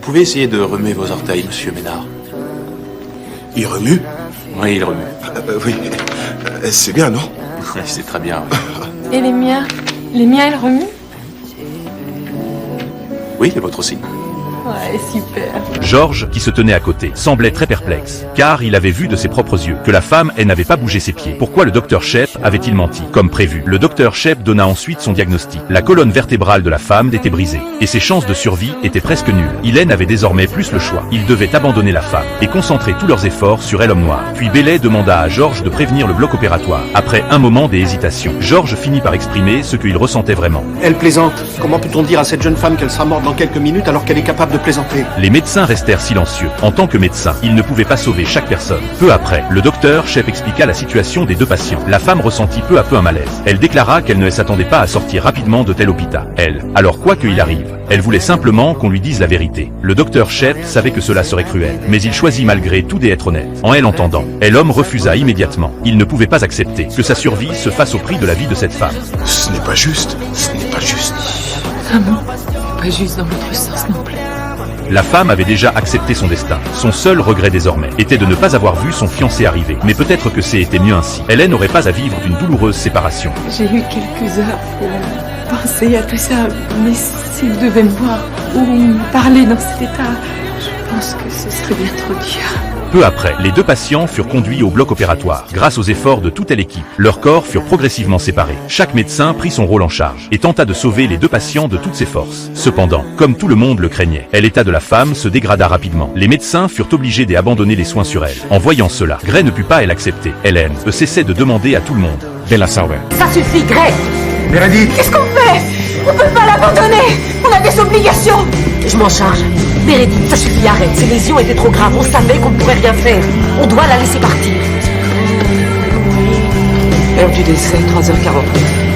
pouvez essayer de remuer vos orteils, monsieur Ménard. Il remue? Oui, il remue. Oui. C'est bien, non? Oui, c'est très bien. Et les miens? Les miens, ils remuent? Oui, les vôtres aussi. Ouais, super. Georges, qui se tenait à côté, semblait très perplexe, car il avait vu de ses propres yeux que la femme, elle n'avait pas bougé ses pieds. Pourquoi le docteur Shep avait-il menti? Comme prévu, le docteur Shep donna ensuite son diagnostic. La colonne vertébrale de la femme était brisée, et ses chances de survie étaient presque nulles. Hélène avait désormais plus le choix. Ils devaient abandonner la femme, et concentrer tous leurs efforts sur elle, homme noir. Puis Bailey demanda à Georges de prévenir le bloc opératoire. Après un moment d'hésitation, Georges finit par exprimer ce qu'il ressentait vraiment. Elle plaisante. Comment peut-on dire à cette jeune femme qu'elle sera morte dans quelques minutes alors qu'elle est capable de plaisanter? Les médecins restèrent silencieux. En tant que médecin, ils ne pouvaient pas sauver chaque personne. Peu après, le docteur Shep expliqua la situation des deux patients. La femme ressentit peu à peu un malaise. Elle déclara qu'elle ne s'attendait pas à sortir rapidement de tel hôpital. Alors quoi qu'il arrive, elle voulait simplement qu'on lui dise la vérité. Le docteur Shep savait que cela serait cruel, mais il choisit malgré tout d'être honnête. En elle entendant, l'homme refusa immédiatement. Il ne pouvait pas accepter que sa survie se fasse au prix de la vie de cette femme. Ce n'est pas juste. Ce n'est pas juste. Ah non, pas juste dans l'autre sens non plus. La femme avait déjà accepté son destin. Son seul regret désormais était de ne pas avoir vu son fiancé arriver. Mais peut-être que c'était mieux ainsi. Hélène n'aurait pas à vivre d'une douloureuse séparation. J'ai eu quelques heures pour penser à tout ça, mais s'il devait me voir ou me parler dans cet état, je pense que ce serait bien trop dur. Peu après, les deux patients furent conduits au bloc opératoire. Grâce aux efforts de toute l'équipe, leurs corps furent progressivement séparés. Chaque médecin prit son rôle en charge et tenta de sauver les deux patients de toutes ses forces. Cependant, comme tout le monde le craignait, l'état de la femme se dégrada rapidement. Les médecins furent obligés d'abandonner les soins sur elle. En voyant cela, Gray ne put pas l'accepter. Hélène cessait de demander à tout le monde. Bella Sauer. Ça suffit, Gray! Meredith! Qu'est-ce qu'on fait? On peut pas l'abandonner! On a des obligations! Je m'en charge. Meredith, ça suffit, arrête. Ces lésions étaient trop graves. On savait qu'on ne pourrait rien faire. On doit la laisser partir. Heure du décès, 3h49.